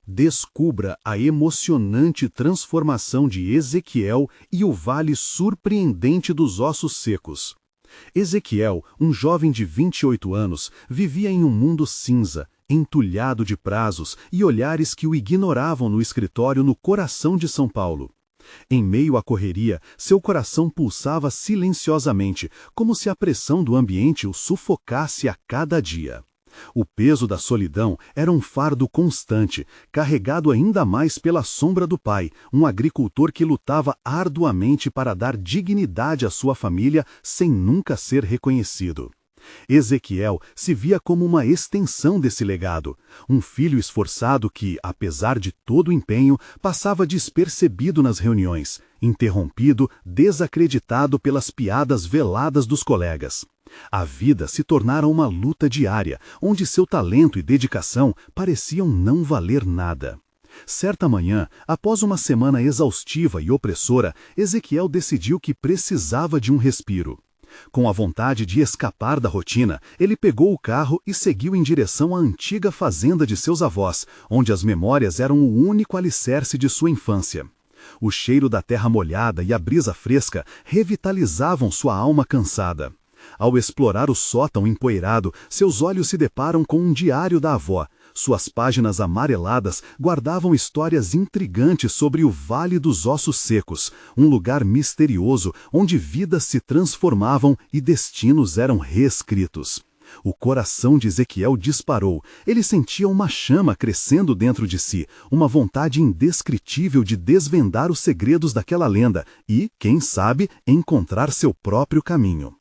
Descubra a emocionante transformação de Ezequiel e o vale surpreendente dos ossos secos. Ezequiel, um jovem de 28 anos, vivia em um mundo cinza, entulhado de prazos e olhares que o ignoravam no escritório no coração de São Paulo. Em meio à correria, seu coração pulsava silenciosamente, como se a pressão do ambiente o sufocasse a cada dia. O peso da solidão era um fardo constante, carregado ainda mais pela sombra do pai, um agricultor que lutava arduamente para dar dignidade à sua família sem nunca ser reconhecido. Ezequiel se via como uma extensão desse legado, um filho esforçado que, apesar de todo o empenho, passava despercebido nas reuniões, interrompido, desacreditado pelas piadas veladas dos colegas. A vida se tornara uma luta diária, onde seu talento e dedicação pareciam não valer nada. Certa manhã, após uma semana exaustiva e opressora, Ezequiel decidiu que precisava de um respiro. Com a vontade de escapar da rotina, ele pegou o carro e seguiu em direção à antiga fazenda de seus avós, onde as memórias eram o único alicerce de sua infância. O cheiro da terra molhada e a brisa fresca revitalizavam sua alma cansada. Ao explorar o sótão empoeirado, seus olhos se deparam com um diário da avó. Suas páginas amareladas guardavam histórias intrigantes sobre o Vale dos Ossos Secos, um lugar misterioso onde vidas se transformavam e destinos eram reescritos. O coração de Ezequiel disparou. Ele sentia uma chama crescendo dentro de si, uma vontade indescritível de desvendar os segredos daquela lenda e, quem sabe, encontrar seu próprio caminho.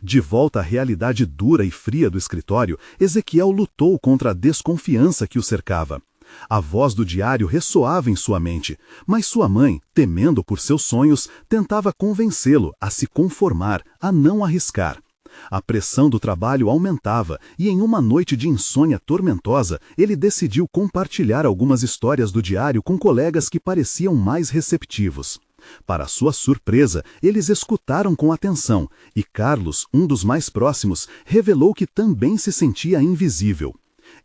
De volta à realidade dura e fria do escritório, Ezequiel lutou contra a desconfiança que o cercava. A voz do diário ressoava em sua mente, mas sua mãe, temendo por seus sonhos, tentava convencê-lo a se conformar, a não arriscar. A pressão do trabalho aumentava e em uma noite de insônia tormentosa, ele decidiu compartilhar algumas histórias do diário com colegas que pareciam mais receptivos. Para sua surpresa, eles escutaram com atenção, e Carlos, um dos mais próximos, revelou que também se sentia invisível.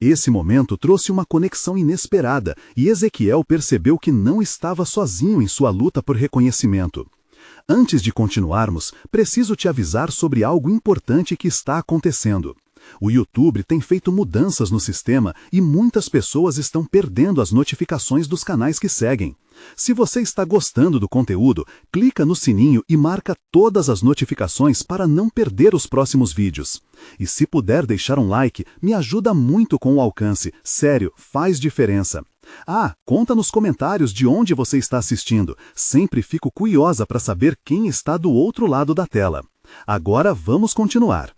Esse momento trouxe uma conexão inesperada, e Ezequiel percebeu que não estava sozinho em sua luta por reconhecimento. Antes de continuarmos, preciso te avisar sobre algo importante que está acontecendo. O YouTube tem feito mudanças no sistema e muitas pessoas estão perdendo as notificações dos canais que seguem. Se você está gostando do conteúdo, clica no sininho e marca todas as notificações para não perder os próximos vídeos. E se puder deixar um like, me ajuda muito com o alcance. Sério, faz diferença. Conta nos comentários de onde você está assistindo. Sempre fico curiosa para saber quem está do outro lado da tela. Agora vamos continuar.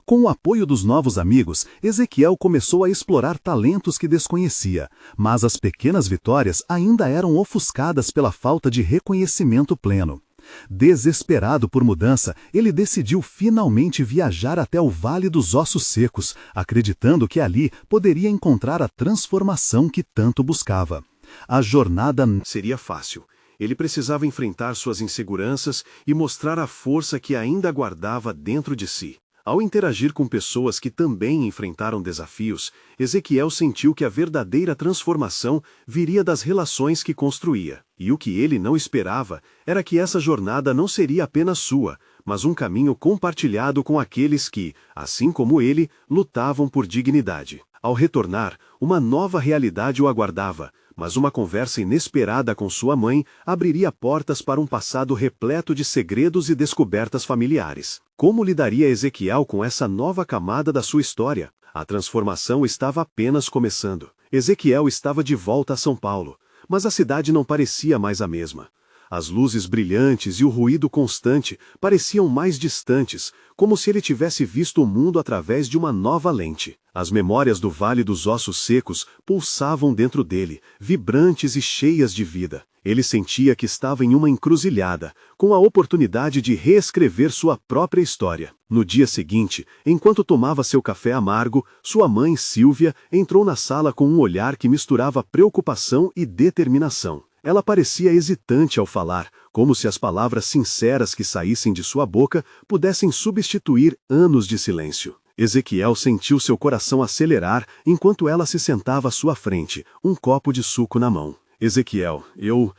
Com o apoio dos novos amigos, Ezequiel começou a explorar talentos que desconhecia, mas as pequenas vitórias ainda eram ofuscadas pela falta de reconhecimento pleno. Desesperado por mudança, ele decidiu finalmente viajar até o Vale dos Ossos Secos, acreditando que ali poderia encontrar a transformação que tanto buscava. A jornada não seria fácil. Ele precisava enfrentar suas inseguranças e mostrar a força que ainda guardava dentro de si. Ao interagir com pessoas que também enfrentaram desafios, Ezequiel sentiu que a verdadeira transformação viria das relações que construía. E o que ele não esperava era que essa jornada não seria apenas sua, mas um caminho compartilhado com aqueles que, assim como ele, lutavam por dignidade. Ao retornar, uma nova realidade o aguardava, mas uma conversa inesperada com sua mãe abriria portas para um passado repleto de segredos e descobertas familiares. Como lidaria Ezequiel com essa nova camada da sua história? A transformação estava apenas começando. Ezequiel estava de volta a São Paulo, mas a cidade não parecia mais a mesma. As luzes brilhantes e o ruído constante pareciam mais distantes, como se ele tivesse visto o mundo através de uma nova lente. As memórias do Vale dos Ossos Secos pulsavam dentro dele, vibrantes e cheias de vida. Ele sentia que estava em uma encruzilhada, com a oportunidade de reescrever sua própria história. No dia seguinte, enquanto tomava seu café amargo, sua mãe, Sílvia, entrou na sala com um olhar que misturava preocupação e determinação. Ela parecia hesitante ao falar, como se as palavras sinceras que saíssem de sua boca pudessem substituir anos de silêncio. Ezequiel sentiu seu coração acelerar enquanto ela se sentava à sua frente, um copo de suco na mão. Ezequiel, eu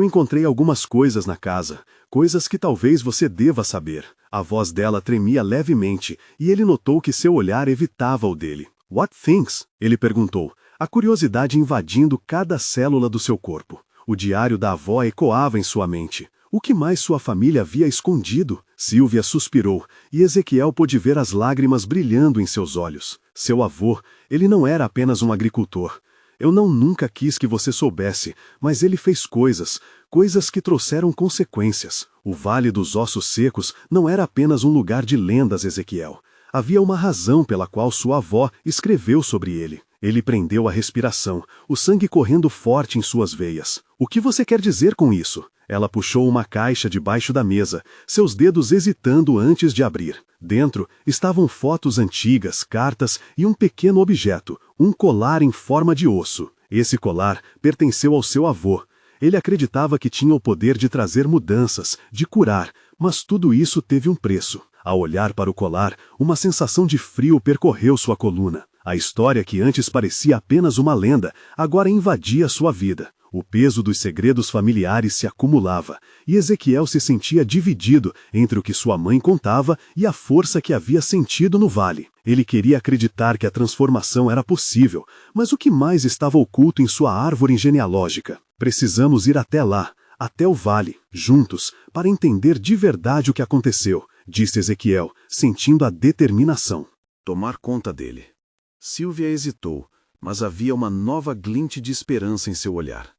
encontrei algumas coisas na casa, coisas que talvez você deva saber. A voz dela tremia levemente e ele notou que seu olhar evitava o dele. What things? Ele perguntou, a curiosidade invadindo cada célula do seu corpo. O diário da avó ecoava em sua mente. O que mais sua família havia escondido? Silvia suspirou, e Ezequiel pôde ver as lágrimas brilhando em seus olhos. Seu avô, ele não era apenas um agricultor. Eu nunca quis que você soubesse, mas ele fez coisas que trouxeram consequências. O Vale dos Ossos Secos não era apenas um lugar de lendas, Ezequiel. Havia uma razão pela qual sua avó escreveu sobre ele. Ele prendeu a respiração, o sangue correndo forte em suas veias. O que você quer dizer com isso? Ela puxou uma caixa debaixo da mesa, seus dedos hesitando antes de abrir. Dentro estavam fotos antigas, cartas e um pequeno objeto, um colar em forma de osso. Esse colar pertenceu ao seu avô. Ele acreditava que tinha o poder de trazer mudanças, de curar, mas tudo isso teve um preço. Ao olhar para o colar, uma sensação de frio percorreu sua coluna. A história que antes parecia apenas uma lenda, agora invadia sua vida. O peso dos segredos familiares se acumulava, e Ezequiel se sentia dividido entre o que sua mãe contava e a força que havia sentido no vale. Ele queria acreditar que a transformação era possível, mas o que mais estava oculto em sua árvore genealógica? Precisamos ir até lá, até o vale, juntos, para entender de verdade o que aconteceu, disse Ezequiel, sentindo a determinação. Tomar conta dele. Silvia hesitou, mas havia uma nova glint de esperança em seu olhar.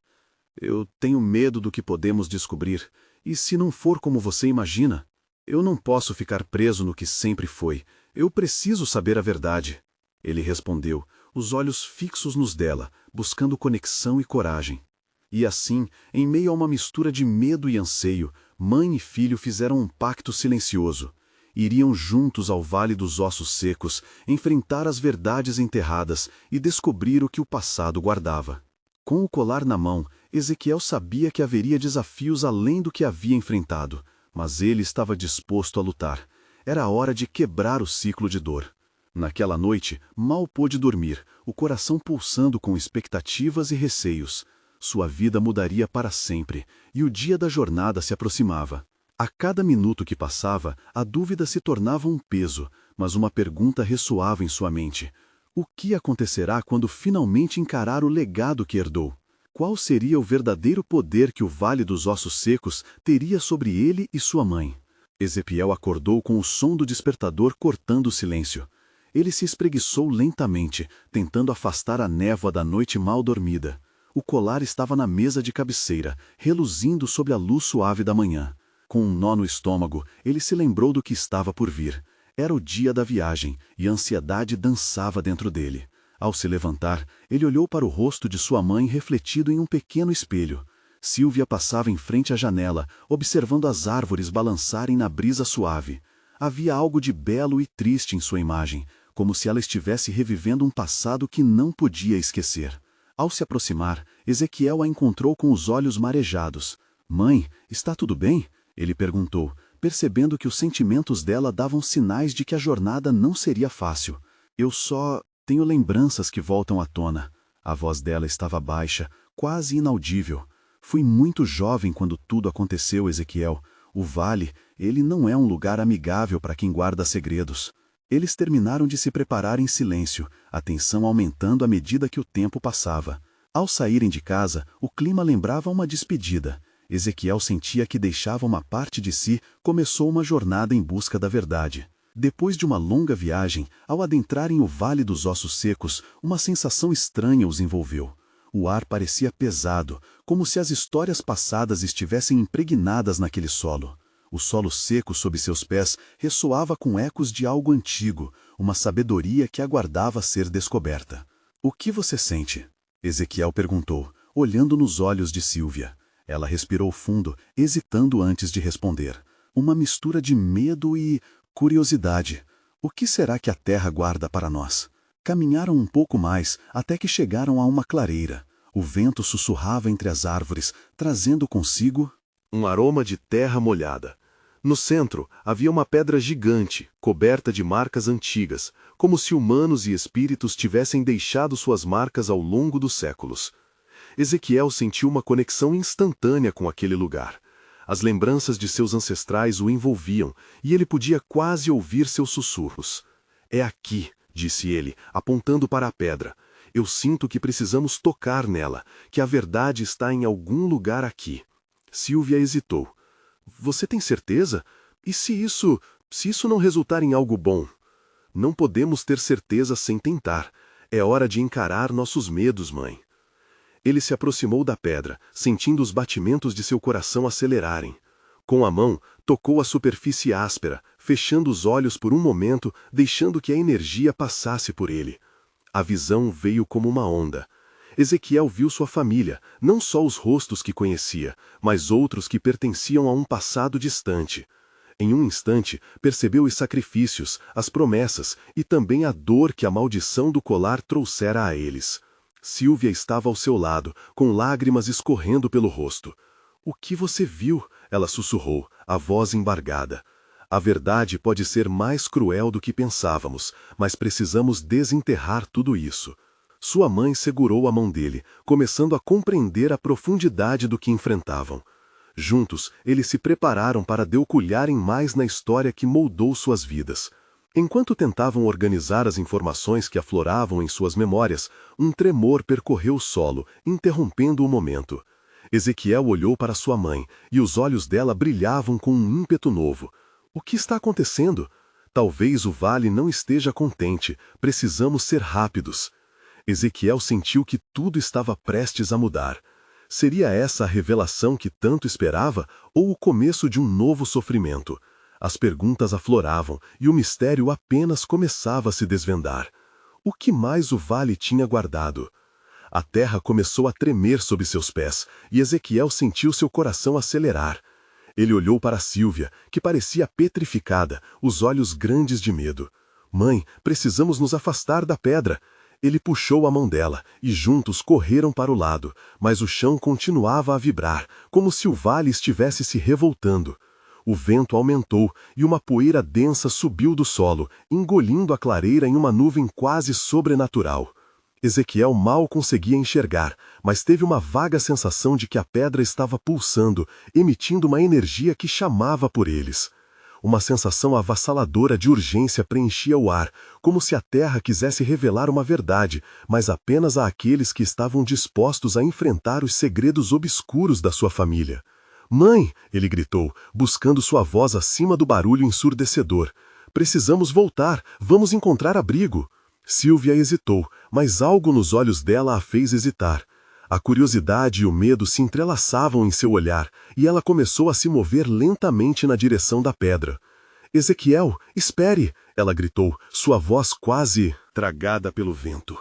Eu tenho medo do que podemos descobrir, e se não for como você imagina? Eu não posso ficar preso no que sempre foi. Eu preciso saber a verdade. Ele respondeu, os olhos fixos nos dela, buscando conexão e coragem. E assim, em meio a uma mistura de medo e anseio, mãe e filho fizeram um pacto silencioso. Iriam juntos ao Vale dos Ossos Secos, enfrentar as verdades enterradas e descobrir o que o passado guardava. Com o colar na mão, Ezequiel sabia que haveria desafios além do que havia enfrentado, mas ele estava disposto a lutar. Era a hora de quebrar o ciclo de dor. Naquela noite, mal pôde dormir, o coração pulsando com expectativas e receios. Sua vida mudaria para sempre, e o dia da jornada se aproximava. A cada minuto que passava, a dúvida se tornava um peso, mas uma pergunta ressoava em sua mente. O que acontecerá quando finalmente encarar o legado que herdou? Qual seria o verdadeiro poder que o Vale dos Ossos Secos teria sobre ele e sua mãe? Ezequiel acordou com o som do despertador cortando o silêncio. Ele se espreguiçou lentamente, tentando afastar a névoa da noite mal dormida. O colar estava na mesa de cabeceira, reluzindo sob a luz suave da manhã. Com um nó no estômago, ele se lembrou do que estava por vir. Era o dia da viagem, e a ansiedade dançava dentro dele. Ao se levantar, ele olhou para o rosto de sua mãe refletido em um pequeno espelho. Silvia passava em frente à janela, observando as árvores balançarem na brisa suave. Havia algo de belo e triste em sua imagem, como se ela estivesse revivendo um passado que não podia esquecer. Ao se aproximar, Ezequiel a encontrou com os olhos marejados. "Mãe, está tudo bem?" ele perguntou, percebendo que os sentimentos dela davam sinais de que a jornada não seria fácil. "Eu só tenho lembranças que voltam à tona." A voz dela estava baixa, quase inaudível. "Fui muito jovem quando tudo aconteceu, Ezequiel. O vale, ele não é um lugar amigável para quem guarda segredos." Eles terminaram de se preparar em silêncio, a tensão aumentando à medida que o tempo passava. Ao saírem de casa, o clima lembrava uma despedida. Ezequiel sentia que deixava uma parte de si, começou uma jornada em busca da verdade. Depois de uma longa viagem, ao adentrarem o Vale dos Ossos Secos, uma sensação estranha os envolveu. O ar parecia pesado, como se as histórias passadas estivessem impregnadas naquele solo. O solo seco sob seus pés ressoava com ecos de algo antigo, uma sabedoria que aguardava ser descoberta. "O que você sente?" Ezequiel perguntou, olhando nos olhos de Silvia. Ela respirou fundo, hesitando antes de responder. Uma mistura de medo e curiosidade. O que será que a terra guarda para nós? Caminharam um pouco mais, até que chegaram a uma clareira. O vento sussurrava entre as árvores, trazendo consigo um aroma de terra molhada. No centro, havia uma pedra gigante, coberta de marcas antigas, como se humanos e espíritos tivessem deixado suas marcas ao longo dos séculos. Ezequiel sentiu uma conexão instantânea com aquele lugar. As lembranças de seus ancestrais o envolviam, e ele podia quase ouvir seus sussurros. "É aqui", disse ele, apontando para a pedra. "Eu sinto que precisamos tocar nela, que a verdade está em algum lugar aqui." Silvia hesitou. "Você tem certeza? E se isso não resultar em algo bom?" "Não podemos ter certeza sem tentar. É hora de encarar nossos medos, mãe." Ele se aproximou da pedra, sentindo os batimentos de seu coração acelerarem. Com a mão, tocou a superfície áspera, fechando os olhos por um momento, deixando que a energia passasse por ele. A visão veio como uma onda. Ezequiel viu sua família, não só os rostos que conhecia, mas outros que pertenciam a um passado distante. Em um instante, percebeu os sacrifícios, as promessas e também a dor que a maldição do colar trouxera a eles. Silvia estava ao seu lado, com lágrimas escorrendo pelo rosto. "O que você viu?" ela sussurrou, a voz embargada. "A verdade pode ser mais cruel do que pensávamos, mas precisamos desenterrar tudo isso." Sua mãe segurou a mão dele, começando a compreender a profundidade do que enfrentavam. Juntos, eles se prepararam para debulharem mais na história que moldou suas vidas. Enquanto tentavam organizar as informações que afloravam em suas memórias, um tremor percorreu o solo, interrompendo o momento. Ezequiel olhou para sua mãe, e os olhos dela brilhavam com um ímpeto novo. "O que está acontecendo? Talvez o vale não esteja contente, precisamos ser rápidos." Ezequiel sentiu que tudo estava prestes a mudar. Seria essa a revelação que tanto esperava, ou o começo de um novo sofrimento? As perguntas afloravam, e o mistério apenas começava a se desvendar. O que mais o vale tinha guardado? A terra começou a tremer sob seus pés, e Ezequiel sentiu seu coração acelerar. Ele olhou para Silvia, que parecia petrificada, os olhos grandes de medo. "Mãe, precisamos nos afastar da pedra." Ele puxou a mão dela, e juntos correram para o lado, mas o chão continuava a vibrar, como se o vale estivesse se revoltando. O vento aumentou, e uma poeira densa subiu do solo, engolindo a clareira em uma nuvem quase sobrenatural. Ezequiel mal conseguia enxergar, mas teve uma vaga sensação de que a pedra estava pulsando, emitindo uma energia que chamava por eles. Uma sensação avassaladora de urgência preenchia o ar, como se a terra quisesse revelar uma verdade, mas apenas àqueles que estavam dispostos a enfrentar os segredos obscuros da sua família. "Mãe!" ele gritou, buscando sua voz acima do barulho ensurdecedor. "Precisamos voltar, vamos encontrar abrigo." Silvia hesitou, mas algo nos olhos dela a fez hesitar. A curiosidade e o medo se entrelaçavam em seu olhar, e ela começou a se mover lentamente na direção da pedra. "Ezequiel, espere!" ela gritou, sua voz quase tragada pelo vento.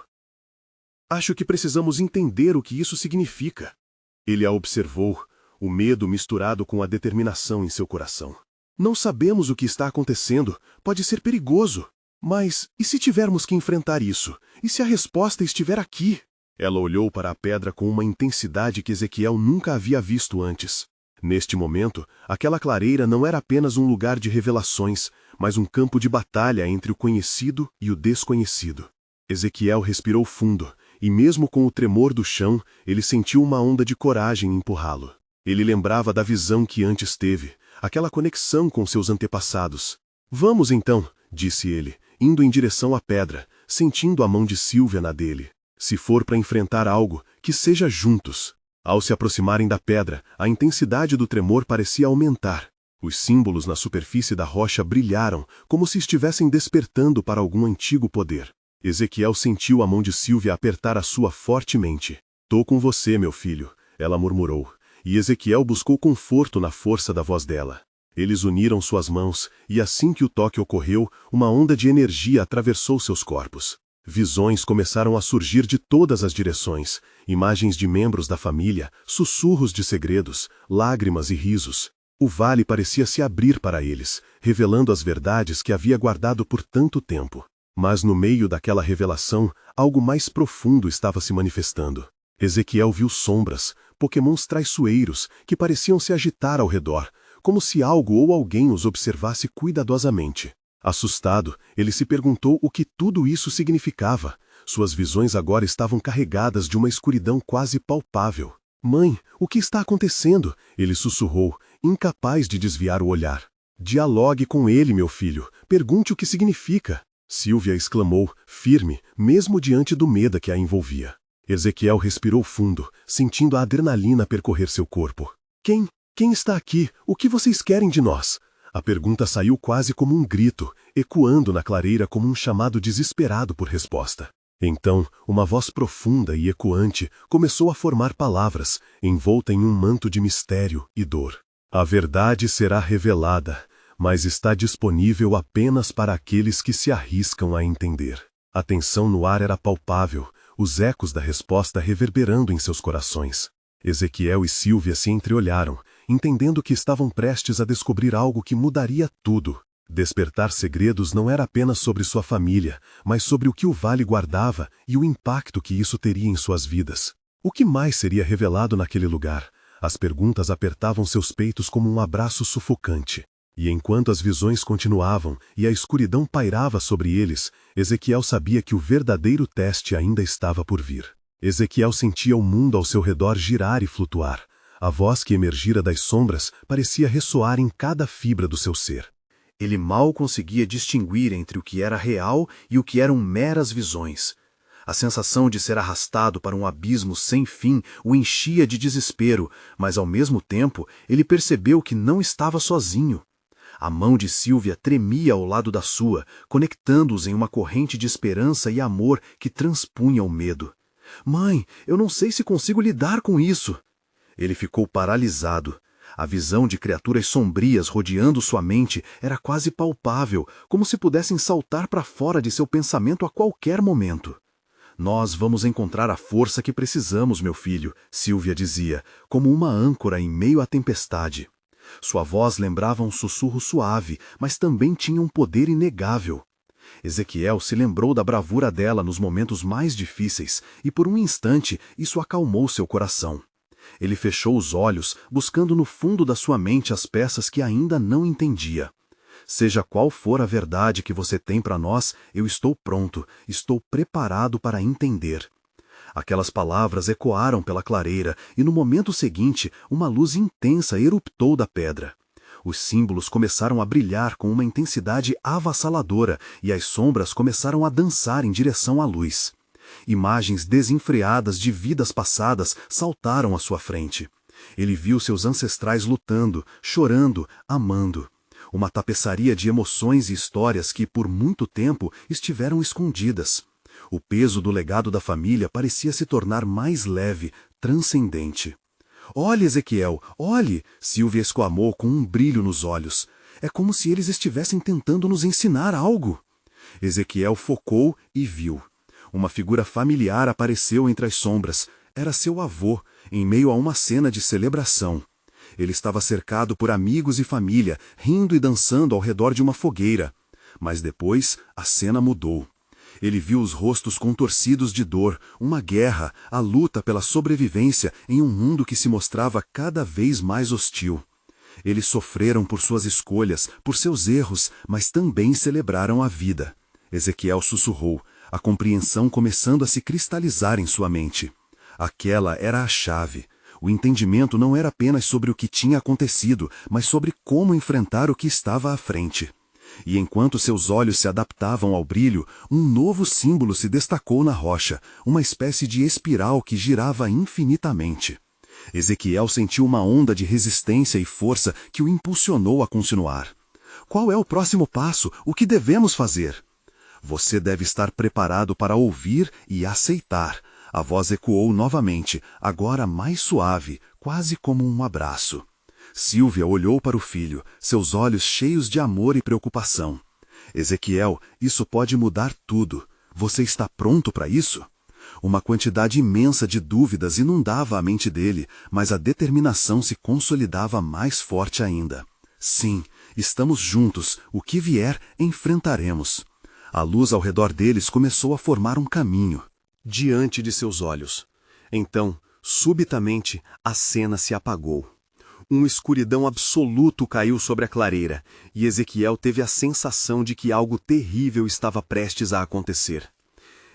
"Acho que precisamos entender o que isso significa." Ele a observou, o medo misturado com a determinação em seu coração. "Não sabemos o que está acontecendo, pode ser perigoso. Mas, e se tivermos que enfrentar isso? E se a resposta estiver aqui?" Ela olhou para a pedra com uma intensidade que Ezequiel nunca havia visto antes. Neste momento, aquela clareira não era apenas um lugar de revelações, mas um campo de batalha entre o conhecido e o desconhecido. Ezequiel respirou fundo, e mesmo com o tremor do chão, ele sentiu uma onda de coragem empurrá-lo. Ele lembrava da visão que antes teve, aquela conexão com seus antepassados. "Vamos então", disse ele, indo em direção à pedra, sentindo a mão de Silvia na dele. "Se for para enfrentar algo, que seja juntos." Ao se aproximarem da pedra, a intensidade do tremor parecia aumentar. Os símbolos na superfície da rocha brilharam, como se estivessem despertando para algum antigo poder. Ezequiel sentiu a mão de Silvia apertar a sua fortemente. "Tô com você, meu filho", ela murmurou, e Ezequiel buscou conforto na força da voz dela. Eles uniram suas mãos, e assim que o toque ocorreu, uma onda de energia atravessou seus corpos. Visões começaram a surgir de todas as direções, imagens de membros da família, sussurros de segredos, lágrimas e risos. O vale parecia se abrir para eles, revelando as verdades que havia guardado por tanto tempo. Mas no meio daquela revelação, algo mais profundo estava se manifestando. Ezequiel viu sombras, pokémons traiçoeiros, que pareciam se agitar ao redor, como se algo ou alguém os observasse cuidadosamente. Assustado, ele se perguntou o que tudo isso significava. Suas visões agora estavam carregadas de uma escuridão quase palpável. Mãe, o que está acontecendo? Ele sussurrou, incapaz de desviar o olhar. Dialogue com ele, meu filho. Pergunte o que significa. Sílvia exclamou, firme, mesmo diante do medo que a envolvia. Ezequiel respirou fundo, sentindo a adrenalina percorrer seu corpo. Quem está aqui? O que vocês querem de nós? A pergunta saiu quase como um grito, ecoando na clareira como um chamado desesperado por resposta. Então, uma voz profunda e ecoante começou a formar palavras, envolta em um manto de mistério e dor. A verdade será revelada, mas está disponível apenas para aqueles que se arriscam a entender. A tensão no ar era palpável, os ecos da resposta reverberando em seus corações. Ezequiel e Sílvia se entreolharam, entendendo que estavam prestes a descobrir algo que mudaria tudo. Despertar segredos não era apenas sobre sua família, mas sobre o que o vale guardava e o impacto que isso teria em suas vidas. O que mais seria revelado naquele lugar? As perguntas apertavam seus peitos como um abraço sufocante. E enquanto as visões continuavam e a escuridão pairava sobre eles, Ezequiel sabia que o verdadeiro teste ainda estava por vir. Ezequiel sentia o mundo ao seu redor girar e flutuar. A voz que emergira das sombras parecia ressoar em cada fibra do seu ser. Ele mal conseguia distinguir entre o que era real e o que eram meras visões. A sensação de ser arrastado para um abismo sem fim o enchia de desespero, mas ao mesmo tempo ele percebeu que não estava sozinho. A mão de Sílvia tremia ao lado da sua, conectando-os em uma corrente de esperança e amor que transpunha o medo. Mãe, eu não sei se consigo lidar com isso. Ele ficou paralisado. A visão de criaturas sombrias rodeando sua mente era quase palpável, como se pudessem saltar para fora de seu pensamento a qualquer momento. Nós vamos encontrar a força que precisamos, meu filho, Sílvia dizia, como uma âncora em meio à tempestade. Sua voz lembrava um sussurro suave, mas também tinha um poder inegável. Ezequiel se lembrou da bravura dela nos momentos mais difíceis, e por um instante isso acalmou seu coração. Ele fechou os olhos, buscando no fundo da sua mente as peças que ainda não entendia. Seja qual for a verdade que você tem para nós, eu estou pronto, estou preparado para entender. Aquelas palavras ecoaram pela clareira, e no momento seguinte, uma luz intensa eruptou da pedra. Os símbolos começaram a brilhar com uma intensidade avassaladora, e as sombras começaram a dançar em direção à luz. Imagens desenfreadas de vidas passadas saltaram à sua frente. Ele viu seus ancestrais lutando, chorando, amando. Uma tapeçaria de emoções e histórias que, por muito tempo, estiveram escondidas. O peso do legado da família parecia se tornar mais leve, transcendente. Olhe, Ezequiel, olhe! Sílvia exclamou com um brilho nos olhos. É como se eles estivessem tentando nos ensinar algo. Ezequiel focou e viu. Uma figura familiar apareceu entre as sombras. Era seu avô, em meio a uma cena de celebração. Ele estava cercado por amigos e família, rindo e dançando ao redor de uma fogueira. Mas depois, a cena mudou. Ele viu os rostos contorcidos de dor, uma guerra, a luta pela sobrevivência em um mundo que se mostrava cada vez mais hostil. Eles sofreram por suas escolhas, por seus erros, mas também celebraram a vida. Ezequiel sussurrou, a compreensão começando a se cristalizar em sua mente. Aquela era a chave. O entendimento não era apenas sobre o que tinha acontecido, mas sobre como enfrentar o que estava à frente. E enquanto seus olhos se adaptavam ao brilho, um novo símbolo se destacou na rocha, uma espécie de espiral que girava infinitamente. Ezequiel sentiu uma onda de resistência e força que o impulsionou a continuar. Qual é o próximo passo? O que devemos fazer? Você deve estar preparado para ouvir e aceitar. A voz ecoou novamente, agora mais suave, quase como um abraço. Sílvia olhou para o filho, seus olhos cheios de amor e preocupação. Ezequiel, isso pode mudar tudo. Você está pronto para isso? Uma quantidade imensa de dúvidas inundava a mente dele, mas a determinação se consolidava mais forte ainda. Sim, estamos juntos. O que vier, enfrentaremos. A luz ao redor deles começou a formar um caminho diante de seus olhos. Então, subitamente, a cena se apagou. Uma escuridão absoluta caiu sobre a clareira, e Ezequiel teve a sensação de que algo terrível estava prestes a acontecer.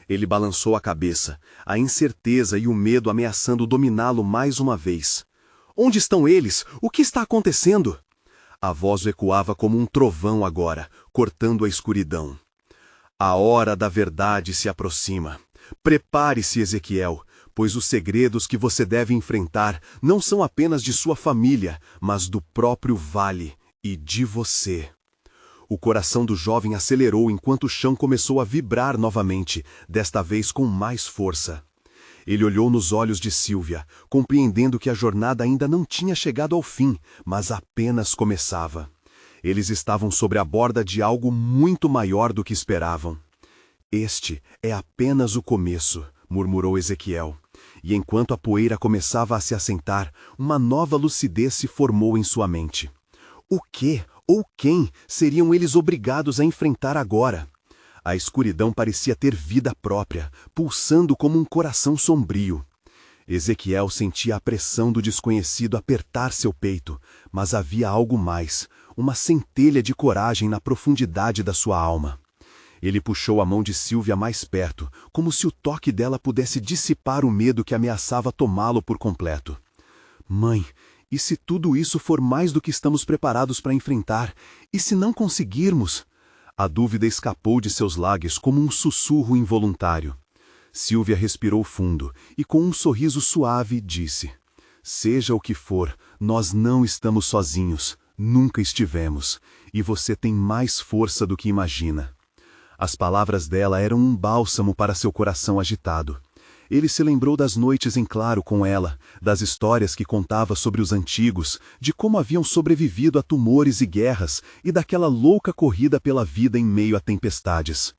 Ele balançou a cabeça, a incerteza e o medo ameaçando dominá-lo mais uma vez. Onde estão eles? O que está acontecendo? A voz ecoava como um trovão agora, cortando a escuridão. A hora da verdade se aproxima. Prepare-se, Ezequiel, pois os segredos que você deve enfrentar não são apenas de sua família, mas do próprio vale e de você. O coração do jovem acelerou enquanto o chão começou a vibrar novamente, desta vez com mais força. Ele olhou nos olhos de Sylvia, compreendendo que a jornada ainda não tinha chegado ao fim, mas apenas começava. Eles estavam sobre a borda de algo muito maior do que esperavam. Este é apenas o começo, murmurou Ezequiel. E enquanto a poeira começava a se assentar, uma nova lucidez se formou em sua mente. O que ou quem seriam eles obrigados a enfrentar agora? A escuridão parecia ter vida própria, pulsando como um coração sombrio. Ezequiel sentia a pressão do desconhecido apertar seu peito, mas havia algo mais, uma centelha de coragem na profundidade da sua alma. Ele puxou a mão de Sylvia mais perto, como se o toque dela pudesse dissipar o medo que ameaçava tomá-lo por completo. Mãe, e se tudo isso for mais do que estamos preparados para enfrentar? E se não conseguirmos? A dúvida escapou de seus lábios como um sussurro involuntário. Sylvia respirou fundo e, com um sorriso suave, disse: Seja o que for, nós não estamos sozinhos, nunca estivemos, e você tem mais força do que imagina. As palavras dela eram um bálsamo para seu coração agitado. Ele se lembrou das noites em claro com ela, das histórias que contava sobre os antigos, de como haviam sobrevivido a tumores e guerras e daquela louca corrida pela vida em meio a tempestades.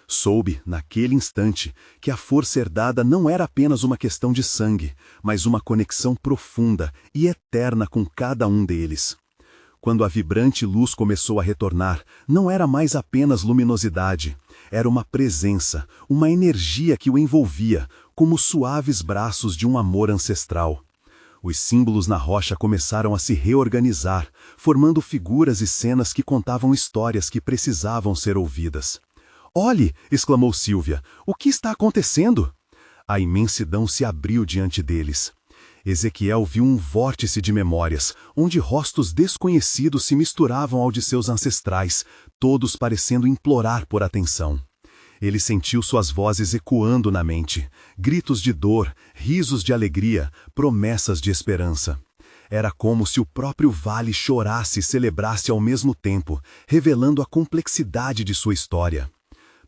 Soube, naquele instante, que a força herdada não era apenas uma questão de sangue, mas uma conexão profunda e eterna com cada um deles. Quando a vibrante luz começou a retornar, não era mais apenas luminosidade. Era uma presença, uma energia que o envolvia, como suaves braços de um amor ancestral. Os símbolos na rocha começaram a se reorganizar, formando figuras e cenas que contavam histórias que precisavam ser ouvidas. "Olhe!" exclamou Sylvia. "O que está acontecendo?" A imensidão se abriu diante deles. Ezequiel viu um vórtice de memórias, onde rostos desconhecidos se misturavam ao de seus ancestrais, todos parecendo implorar por atenção. Ele sentiu suas vozes ecoando na mente, gritos de dor, risos de alegria, promessas de esperança. Era como se o próprio vale chorasse e celebrasse ao mesmo tempo, revelando a complexidade de sua história.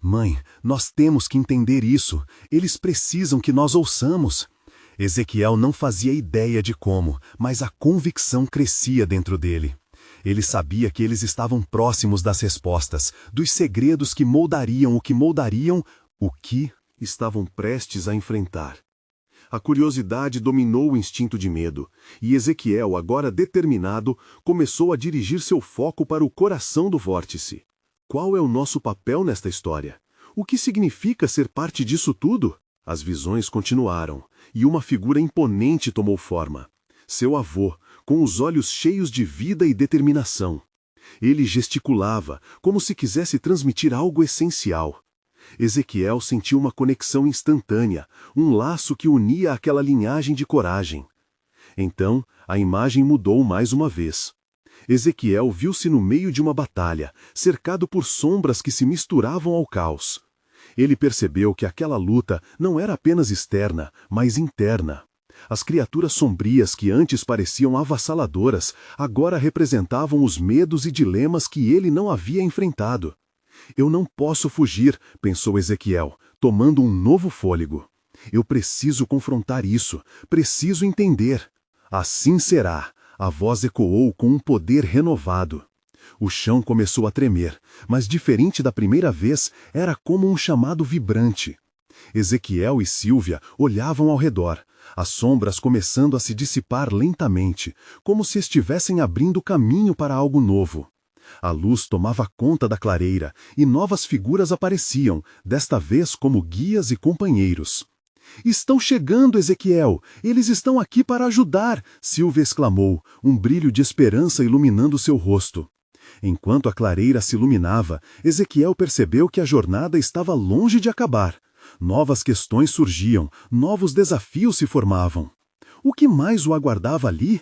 "Mãe, nós temos que entender isso. Eles precisam que nós ouçamos." Ezequiel não fazia ideia de como, mas a convicção crescia dentro dele. Ele sabia que eles estavam próximos das respostas, dos segredos que moldariam o que estavam prestes a enfrentar. A curiosidade dominou o instinto de medo, e Ezequiel, agora determinado, começou a dirigir seu foco para o coração do vórtice. Qual é o nosso papel nesta história? O que significa ser parte disso tudo? As visões continuaram, e uma figura imponente tomou forma. Seu avô, com os olhos cheios de vida e determinação. Ele gesticulava, como se quisesse transmitir algo essencial. Ezequiel sentiu uma conexão instantânea, um laço que unia aquela linhagem de coragem. Então, a imagem mudou mais uma vez. Ezequiel viu-se no meio de uma batalha, cercado por sombras que se misturavam ao caos. Ele percebeu que aquela luta não era apenas externa, mas interna. As criaturas sombrias que antes pareciam avassaladoras, agora representavam os medos e dilemas que ele não havia enfrentado. "Eu não posso fugir", pensou Ezequiel, tomando um novo fôlego. "Eu preciso confrontar isso, preciso entender." "Assim será", a voz ecoou com um poder renovado. O chão começou a tremer, mas diferente da primeira vez, era como um chamado vibrante. Ezequiel e Sylvia olhavam ao redor, as sombras começando a se dissipar lentamente, como se estivessem abrindo caminho para algo novo. A luz tomava conta da clareira e novas figuras apareciam, desta vez como guias e companheiros. Estão chegando, Ezequiel! Eles estão aqui para ajudar! Silvia exclamou, um brilho de esperança iluminando seu rosto. Enquanto a clareira se iluminava, Ezequiel percebeu que a jornada estava longe de acabar. Novas questões surgiam, novos desafios se formavam. O que mais o aguardava ali?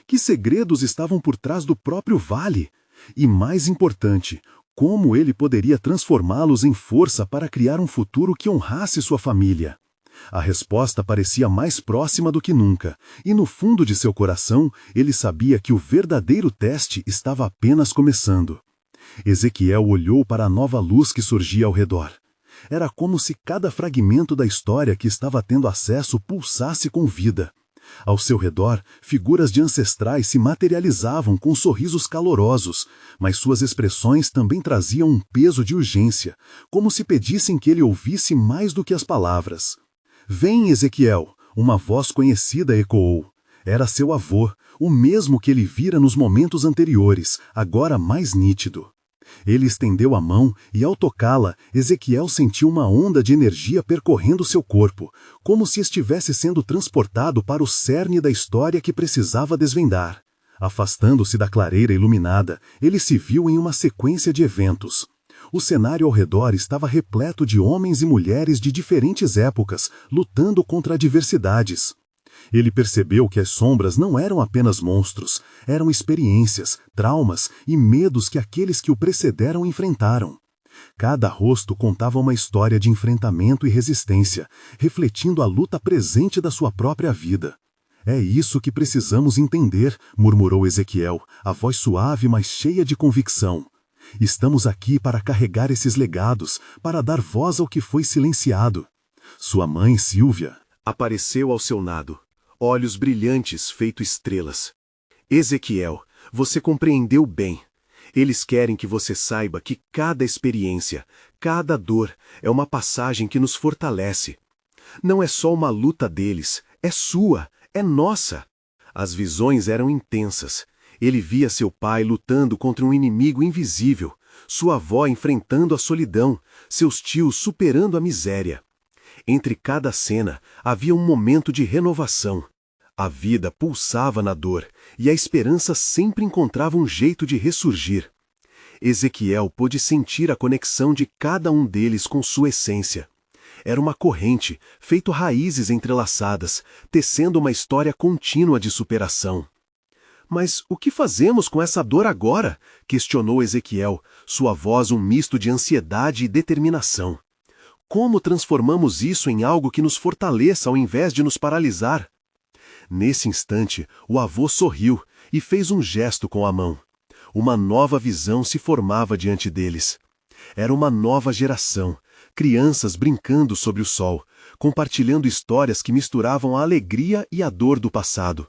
Que segredos estavam por trás do próprio vale? E mais importante, como ele poderia transformá-los em força para criar um futuro que honrasse sua família? A resposta parecia mais próxima do que nunca, e no fundo de seu coração, ele sabia que o verdadeiro teste estava apenas começando. Ezequiel olhou para a nova luz que surgia ao redor. Era como se cada fragmento da história que estava tendo acesso pulsasse com vida. Ao seu redor, figuras de ancestrais se materializavam com sorrisos calorosos, mas suas expressões também traziam um peso de urgência, como se pedissem que ele ouvisse mais do que as palavras. «Vem, Ezequiel!» Uma voz conhecida ecoou. Era seu avô, o mesmo que ele vira nos momentos anteriores, agora mais nítido. Ele estendeu a mão e, ao tocá-la, Ezequiel sentiu uma onda de energia percorrendo seu corpo, como se estivesse sendo transportado para o cerne da história que precisava desvendar. Afastando-se da clareira iluminada, ele se viu em uma sequência de eventos. O cenário ao redor estava repleto de homens e mulheres de diferentes épocas, lutando contra adversidades. Ele percebeu que as sombras não eram apenas monstros, eram experiências, traumas e medos que aqueles que o precederam enfrentaram. Cada rosto contava uma história de enfrentamento e resistência, refletindo a luta presente da sua própria vida. «É isso que precisamos entender», murmurou Ezequiel, a voz suave, mas cheia de convicção. «Estamos aqui para carregar esses legados, para dar voz ao que foi silenciado». Sua mãe, Silvia, apareceu ao seu lado, olhos brilhantes feito estrelas. Ezequiel, você compreendeu bem. Eles querem que você saiba que cada experiência, cada dor, é uma passagem que nos fortalece. Não é só uma luta deles, é sua, é nossa. As visões eram intensas. Ele via seu pai lutando contra um inimigo invisível, sua avó enfrentando a solidão, seus tios superando a miséria. Entre cada cena havia um momento de renovação. A vida pulsava na dor, e a esperança sempre encontrava um jeito de ressurgir. Ezequiel pôde sentir a conexão de cada um deles com sua essência. Era uma corrente, feito raízes entrelaçadas, tecendo uma história contínua de superação. «Mas o que fazemos com essa dor agora?» questionou Ezequiel, sua voz um misto de ansiedade e determinação. «Como transformamos isso em algo que nos fortaleça ao invés de nos paralisar?» Nesse instante, o avô sorriu e fez um gesto com a mão. Uma nova visão se formava diante deles. Era uma nova geração, crianças brincando sob o sol, compartilhando histórias que misturavam a alegria e a dor do passado.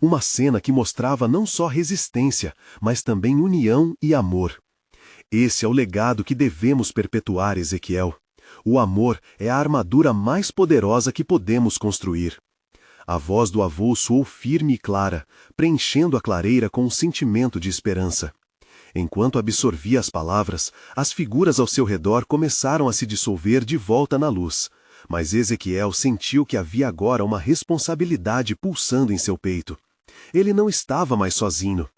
Uma cena que mostrava não só resistência, mas também união e amor. Esse é o legado que devemos perpetuar, Ezequiel. O amor é a armadura mais poderosa que podemos construir. A voz do avô soou firme e clara, preenchendo a clareira com um sentimento de esperança. Enquanto absorvia as palavras, as figuras ao seu redor começaram a se dissolver de volta na luz. Mas Ezequiel sentiu que havia agora uma responsabilidade pulsando em seu peito. Ele não estava mais sozinho.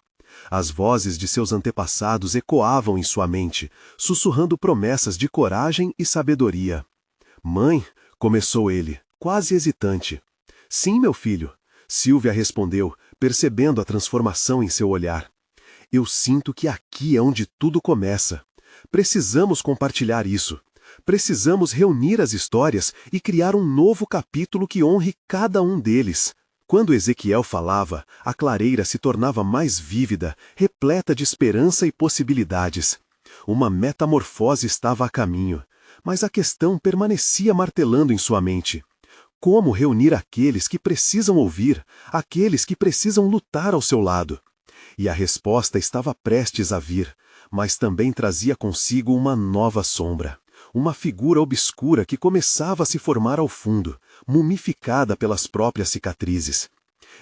As vozes de seus antepassados ecoavam em sua mente, sussurrando promessas de coragem e sabedoria. «Mãe», começou ele, quase hesitante. «Sim, meu filho», Silvia respondeu, percebendo a transformação em seu olhar. «Eu sinto que aqui é onde tudo começa. Precisamos compartilhar isso. Precisamos reunir as histórias e criar um novo capítulo que honre cada um deles». Quando Ezequiel falava, a clareira se tornava mais vívida, repleta de esperança e possibilidades. Uma metamorfose estava a caminho, mas a questão permanecia martelando em sua mente. Como reunir aqueles que precisam ouvir, aqueles que precisam lutar ao seu lado? E a resposta estava prestes a vir, mas também trazia consigo uma nova sombra. Uma figura obscura que começava a se formar ao fundo, mumificada pelas próprias cicatrizes.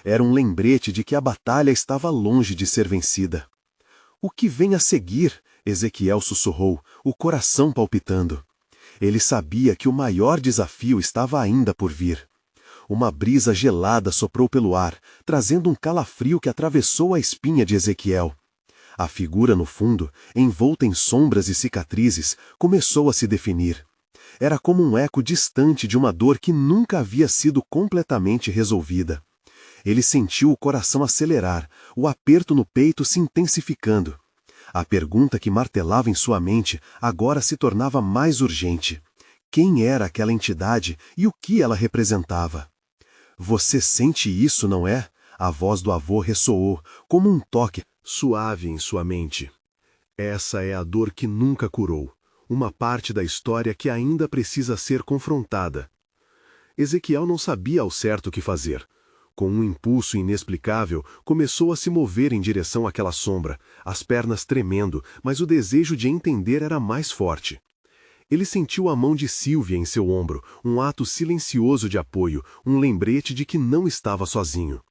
Era um lembrete de que a batalha estava longe de ser vencida. «O que vem a seguir?» Ezequiel sussurrou, o coração palpitando. Ele sabia que o maior desafio estava ainda por vir. Uma brisa gelada soprou pelo ar, trazendo um calafrio que atravessou a espinha de Ezequiel. A figura no fundo, envolta em sombras e cicatrizes, começou a se definir. Era como um eco distante de uma dor que nunca havia sido completamente resolvida. Ele sentiu o coração acelerar, o aperto no peito se intensificando. A pergunta que martelava em sua mente agora se tornava mais urgente. Quem era aquela entidade e o que ela representava? Você sente isso, não é? A voz do avô ressoou, como um toque suave em sua mente. Essa é a dor que nunca curou, uma parte da história que ainda precisa ser confrontada. Ezequiel não sabia ao certo o que fazer. Com um impulso inexplicável, começou a se mover em direção àquela sombra, as pernas tremendo, mas o desejo de entender era mais forte. Ele sentiu a mão de Sylvia em seu ombro, um ato silencioso de apoio, um lembrete de que não estava sozinho.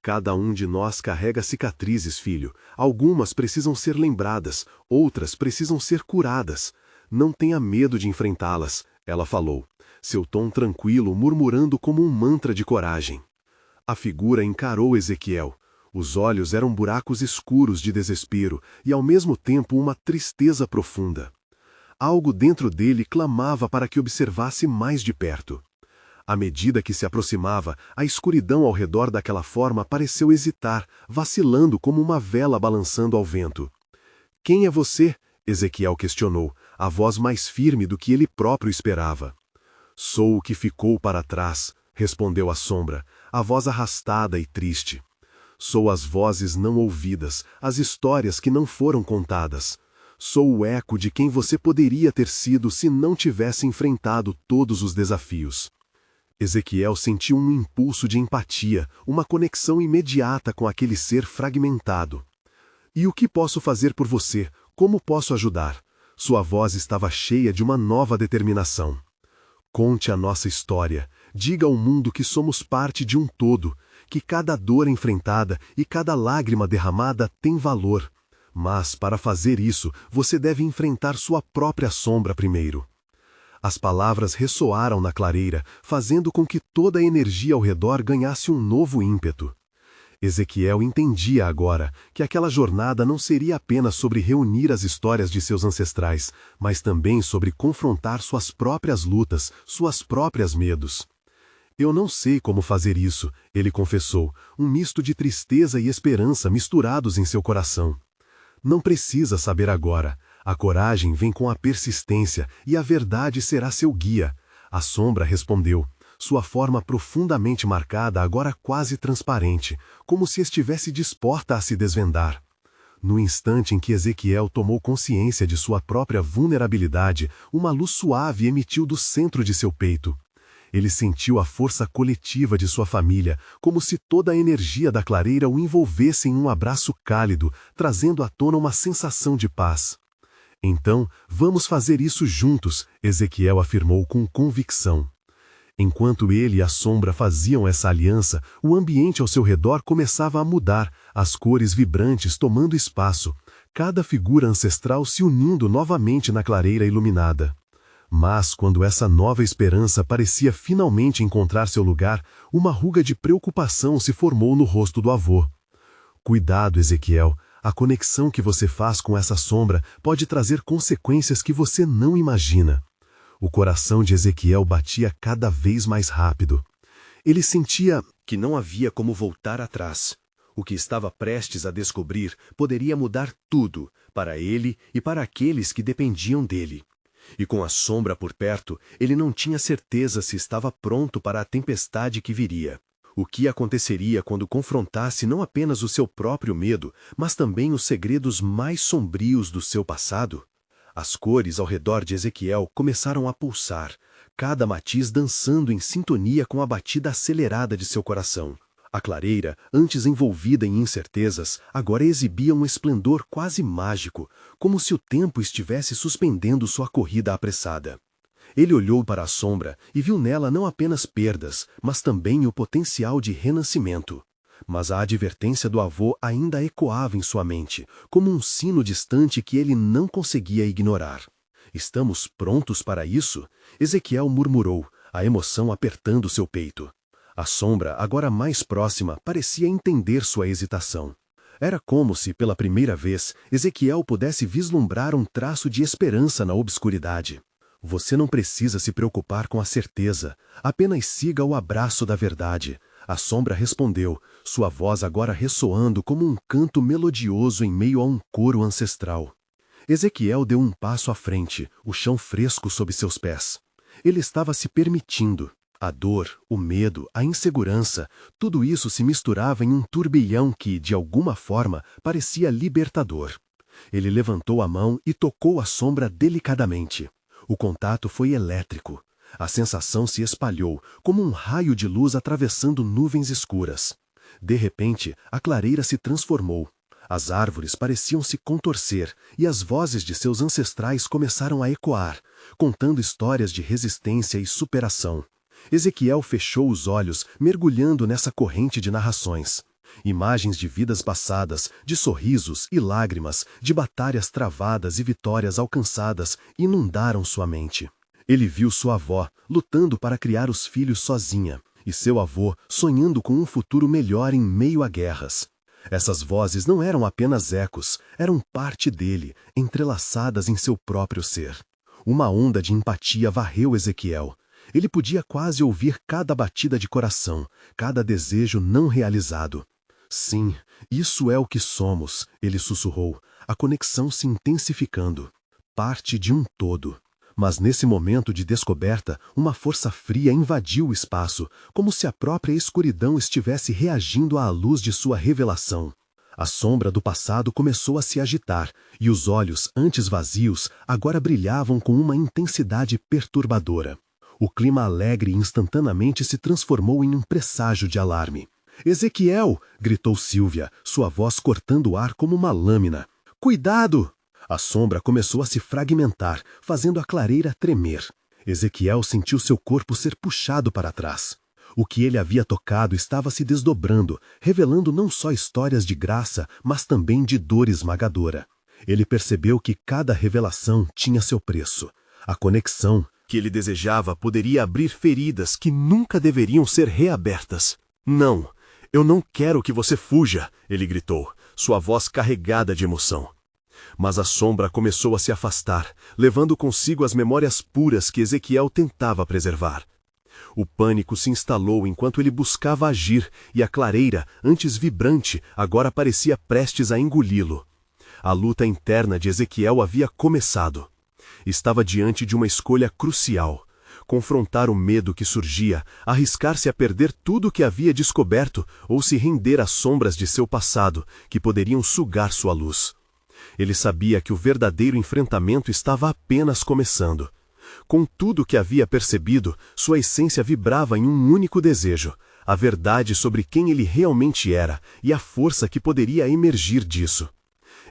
Cada um de nós carrega cicatrizes, filho. Algumas precisam ser lembradas, outras precisam ser curadas. Não tenha medo de enfrentá-las, ela falou, seu tom tranquilo murmurando como um mantra de coragem. A figura encarou Ezequiel. Os olhos eram buracos escuros de desespero e ao mesmo tempo uma tristeza profunda. Algo dentro dele clamava para que observasse mais de perto. À medida que se aproximava, a escuridão ao redor daquela forma pareceu hesitar, vacilando como uma vela balançando ao vento. — Quem é você? Ezequiel questionou, a voz mais firme do que ele próprio esperava. — Sou o que ficou para trás, respondeu a sombra, a voz arrastada e triste. Sou as vozes não ouvidas, as histórias que não foram contadas. Sou o eco de quem você poderia ter sido se não tivesse enfrentado todos os desafios. Ezequiel sentiu um impulso de empatia, uma conexão imediata com aquele ser fragmentado. E o que posso fazer por você? Como posso ajudar? Sua voz estava cheia de uma nova determinação. Conte a nossa história. Diga ao mundo que somos parte de um todo, que cada dor enfrentada e cada lágrima derramada tem valor. Mas, para fazer isso, você deve enfrentar sua própria sombra primeiro. As palavras ressoaram na clareira, fazendo com que toda a energia ao redor ganhasse um novo ímpeto. Ezequiel entendia agora que aquela jornada não seria apenas sobre reunir as histórias de seus ancestrais, mas também sobre confrontar suas próprias lutas, suas próprias medos. Eu não sei como fazer isso, ele confessou, um misto de tristeza e esperança misturados em seu coração. Não precisa saber agora. A coragem vem com a persistência e a verdade será seu guia. A sombra respondeu, sua forma profundamente marcada agora quase transparente, como se estivesse disposta a se desvendar. No instante em que Ezequiel tomou consciência de sua própria vulnerabilidade, uma luz suave emitiu do centro de seu peito. Ele sentiu a força coletiva de sua família, como se toda a energia da clareira o envolvesse em um abraço cálido, trazendo à tona uma sensação de paz. Então, vamos fazer isso juntos, Ezequiel afirmou com convicção. Enquanto ele e a sombra faziam essa aliança, o ambiente ao seu redor começava a mudar, as cores vibrantes tomando espaço, cada figura ancestral se unindo novamente na clareira iluminada. Mas, quando essa nova esperança parecia finalmente encontrar seu lugar, uma ruga de preocupação se formou no rosto do avô. Cuidado, Ezequiel, a conexão que você faz com essa sombra pode trazer consequências que você não imagina. O coração de Ezequiel batia cada vez mais rápido. Ele sentia que não havia como voltar atrás. O que estava prestes a descobrir poderia mudar tudo, para ele e para aqueles que dependiam dele. E com a sombra por perto, ele não tinha certeza se estava pronto para a tempestade que viria. O que aconteceria quando confrontasse não apenas o seu próprio medo, mas também os segredos mais sombrios do seu passado? As cores ao redor de Ezequiel começaram a pulsar, cada matiz dançando em sintonia com a batida acelerada de seu coração. A clareira, antes envolvida em incertezas, agora exibia um esplendor quase mágico, como se o tempo estivesse suspendendo sua corrida apressada. Ele olhou para a sombra e viu nela não apenas perdas, mas também o potencial de renascimento. Mas a advertência do avô ainda ecoava em sua mente, como um sino distante que ele não conseguia ignorar. Estamos prontos para isso? Ezequiel murmurou, a emoção apertando seu peito. A sombra, agora mais próxima, parecia entender sua hesitação. Era como se, pela primeira vez, Ezequiel pudesse vislumbrar um traço de esperança na obscuridade. Você não precisa se preocupar com a certeza, apenas siga o abraço da verdade. A sombra respondeu, sua voz agora ressoando como um canto melodioso em meio a um coro ancestral. Ezequiel deu um passo à frente, o chão fresco sob seus pés. Ele estava se permitindo. A dor, o medo, a insegurança, tudo isso se misturava em um turbilhão que, de alguma forma, parecia libertador. Ele levantou a mão e tocou a sombra delicadamente. O contato foi elétrico. A sensação se espalhou, como um raio de luz atravessando nuvens escuras. De repente, a clareira se transformou. As árvores pareciam se contorcer e as vozes de seus ancestrais começaram a ecoar, contando histórias de resistência e superação. Ezequiel fechou os olhos, mergulhando nessa corrente de narrações. Imagens de vidas passadas, de sorrisos e lágrimas, de batalhas travadas e vitórias alcançadas, inundaram sua mente. Ele viu sua avó, lutando para criar os filhos sozinha, e seu avô, sonhando com um futuro melhor em meio a guerras. Essas vozes não eram apenas ecos, eram parte dele, entrelaçadas em seu próprio ser. Uma onda de empatia varreu Ezequiel. Ele podia quase ouvir cada batida de coração, cada desejo não realizado. Sim, isso é o que somos, ele sussurrou, a conexão se intensificando. Parte de um todo. Mas nesse momento de descoberta, uma força fria invadiu o espaço, como se a própria escuridão estivesse reagindo à luz de sua revelação. A sombra do passado começou a se agitar, e os olhos, antes vazios, agora brilhavam com uma intensidade perturbadora. O clima alegre instantaneamente se transformou em um presságio de alarme. "Ezequiel!" gritou Sílvia, sua voz cortando o ar como uma lâmina. "Cuidado!" A sombra começou a se fragmentar, fazendo a clareira tremer. Ezequiel sentiu seu corpo ser puxado para trás. O que ele havia tocado estava se desdobrando, revelando não só histórias de graça, mas também de dor esmagadora. Ele percebeu que cada revelação tinha seu preço. A conexão que ele desejava poderia abrir feridas que nunca deveriam ser reabertas. "Não, eu não quero que você fuja!" ele gritou, sua voz carregada de emoção. Mas a sombra começou a se afastar, levando consigo as memórias puras que Ezequiel tentava preservar. O pânico se instalou enquanto ele buscava agir, e a clareira, antes vibrante, agora parecia prestes a engoli-lo. A luta interna de Ezequiel havia começado. Estava diante de uma escolha crucial: confrontar o medo que surgia, arriscar-se a perder tudo o que havia descoberto ou se render às sombras de seu passado, que poderiam sugar sua luz. Ele sabia que o verdadeiro enfrentamento estava apenas começando. Com tudo o que havia percebido, sua essência vibrava em um único desejo: a verdade sobre quem ele realmente era e a força que poderia emergir disso.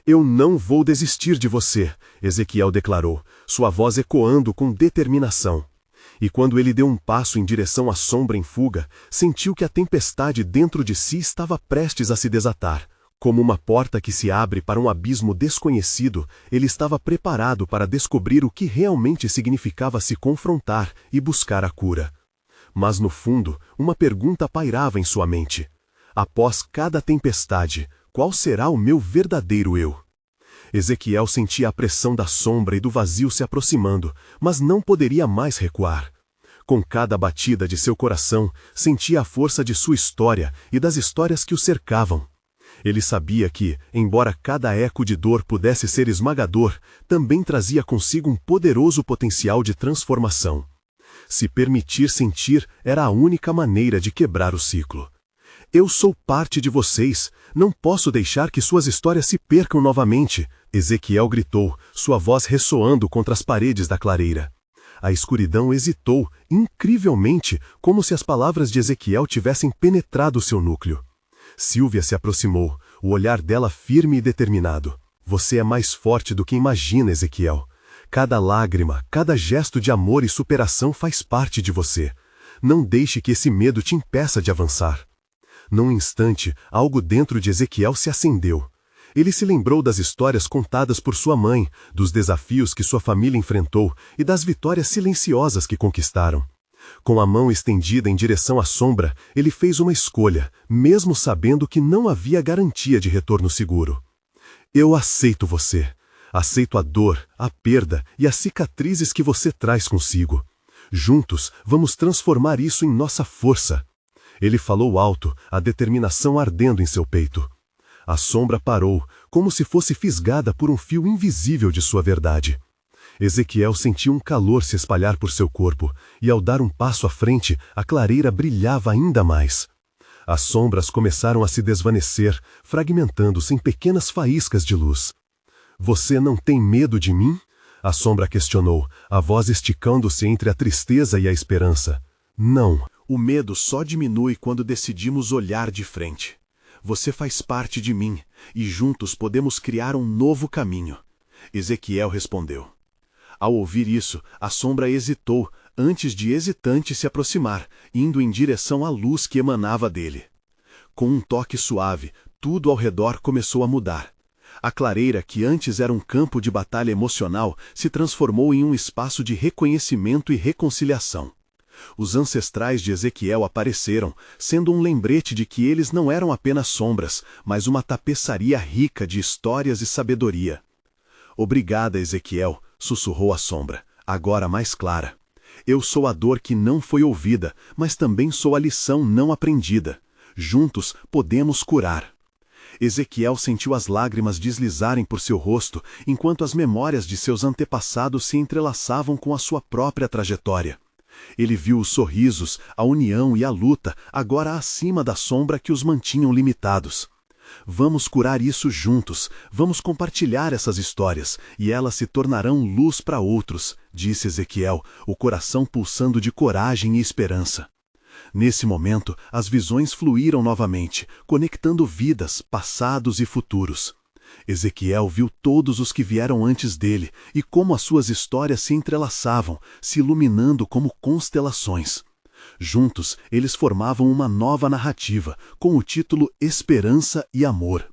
"Eu não vou desistir de você", Ezequiel declarou, sua voz ecoando com determinação. E quando ele deu um passo em direção à sombra em fuga, sentiu que a tempestade dentro de si estava prestes a se desatar. Como uma porta que se abre para um abismo desconhecido, ele estava preparado para descobrir o que realmente significava se confrontar e buscar a cura. Mas no fundo, uma pergunta pairava em sua mente: após cada tempestade, qual será o meu verdadeiro eu? Ezequiel sentia a pressão da sombra e do vazio se aproximando, mas não poderia mais recuar. Com cada batida de seu coração, sentia a força de sua história e das histórias que o cercavam. Ele sabia que, embora cada eco de dor pudesse ser esmagador, também trazia consigo um poderoso potencial de transformação. Se permitir sentir era a única maneira de quebrar o ciclo. "Eu sou parte de vocês, não posso deixar que suas histórias se percam novamente", Ezequiel gritou, sua voz ressoando contra as paredes da clareira. A escuridão hesitou, incrivelmente, como se as palavras de Ezequiel tivessem penetrado seu núcleo. Sílvia se aproximou, o olhar dela firme e determinado. "Você é mais forte do que imagina, Ezequiel. Cada lágrima, cada gesto de amor e superação faz parte de você. Não deixe que esse medo te impeça de avançar." Num instante, algo dentro de Ezequiel se acendeu. Ele se lembrou das histórias contadas por sua mãe, dos desafios que sua família enfrentou e das vitórias silenciosas que conquistaram. Com a mão estendida em direção à sombra, ele fez uma escolha, mesmo sabendo que não havia garantia de retorno seguro. Eu aceito você. Aceito a dor, a perda e as cicatrizes que você traz consigo. Juntos, vamos transformar isso em nossa força. Ele falou alto, a determinação ardendo em seu peito. A sombra parou, como se fosse fisgada por um fio invisível de sua verdade. Ezequiel sentiu um calor se espalhar por seu corpo, e ao dar um passo à frente, a clareira brilhava ainda mais. As sombras começaram a se desvanecer, fragmentando-se em pequenas faíscas de luz. Você não tem medo de mim? A sombra questionou, a voz esticando-se entre a tristeza e a esperança. Não. O medo só diminui quando decidimos olhar de frente. Você faz parte de mim, e juntos podemos criar um novo caminho. Ezequiel respondeu. Ao ouvir isso, a sombra hesitou, antes de hesitante se aproximar, indo em direção à luz que emanava dele. Com um toque suave, tudo ao redor começou a mudar. A clareira, que antes era um campo de batalha emocional, se transformou em um espaço de reconhecimento e reconciliação. Os ancestrais de Ezequiel apareceram, sendo um lembrete de que eles não eram apenas sombras, mas uma tapeçaria rica de histórias e sabedoria. Obrigada, Ezequiel, sussurrou a sombra, agora mais clara. Eu sou a dor que não foi ouvida, mas também sou a lição não aprendida. Juntos podemos curar. Ezequiel sentiu as lágrimas deslizarem por seu rosto, enquanto as memórias de seus antepassados se entrelaçavam com a sua própria trajetória. Ele viu os sorrisos, a união e a luta, agora acima da sombra que os mantinham limitados. Vamos curar isso juntos, vamos compartilhar essas histórias, e elas se tornarão luz para outros, disse Ezequiel, o coração pulsando de coragem e esperança. Nesse momento, as visões fluíram novamente, conectando vidas, passados e futuros. Ezequiel viu todos os que vieram antes dele e como as suas histórias se entrelaçavam, se iluminando como constelações. Juntos, eles formavam uma nova narrativa, com o título Esperança e Amor.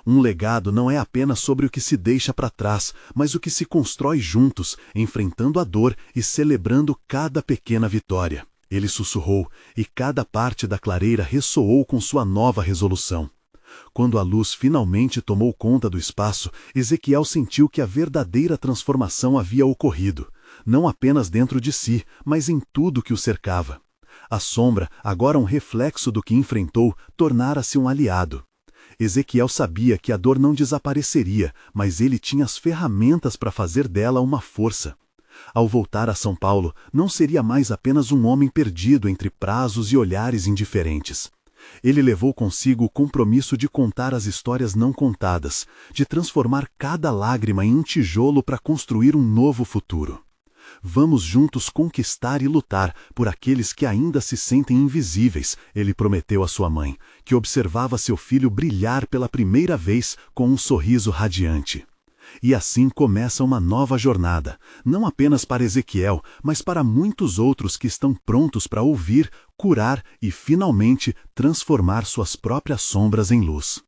Um legado não é apenas sobre o que se deixa para trás, mas o que se constrói juntos, enfrentando a dor e celebrando cada pequena vitória. Ele sussurrou, e cada parte da clareira ressoou com sua nova resolução. Quando a luz finalmente tomou conta do espaço, Ezequiel sentiu que a verdadeira transformação havia ocorrido, não apenas dentro de si, mas em tudo que o cercava. A sombra, agora um reflexo do que enfrentou, tornara-se um aliado. Ezequiel sabia que a dor não desapareceria, mas ele tinha as ferramentas para fazer dela uma força. Ao voltar a São Paulo, não seria mais apenas um homem perdido entre prazos e olhares indiferentes. Ele levou consigo o compromisso de contar as histórias não contadas, de transformar cada lágrima em um tijolo para construir um novo futuro. Vamos juntos conquistar e lutar por aqueles que ainda se sentem invisíveis, ele prometeu à sua mãe, que observava seu filho brilhar pela primeira vez com um sorriso radiante. E assim começa uma nova jornada, não apenas para Ezequiel, mas para muitos outros que estão prontos para ouvir, curar e, finalmente, transformar suas próprias sombras em luz.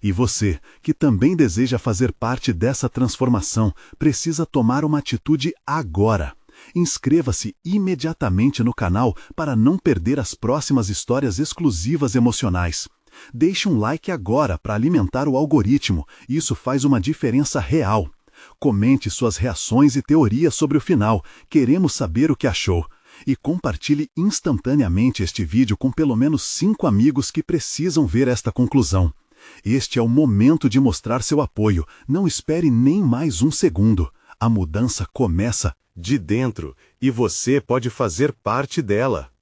E você, que também deseja fazer parte dessa transformação, precisa tomar uma atitude agora. Inscreva-se imediatamente no canal para não perder as próximas histórias exclusivas emocionais. Deixe um like agora para alimentar o algoritmo, isso faz uma diferença real. Comente suas reações e teorias sobre o final, queremos saber o que achou. E compartilhe instantaneamente este vídeo com pelo menos 5 amigos que precisam ver esta conclusão. Este é o momento de mostrar seu apoio, não espere nem mais um segundo. A mudança começa de dentro e você pode fazer parte dela.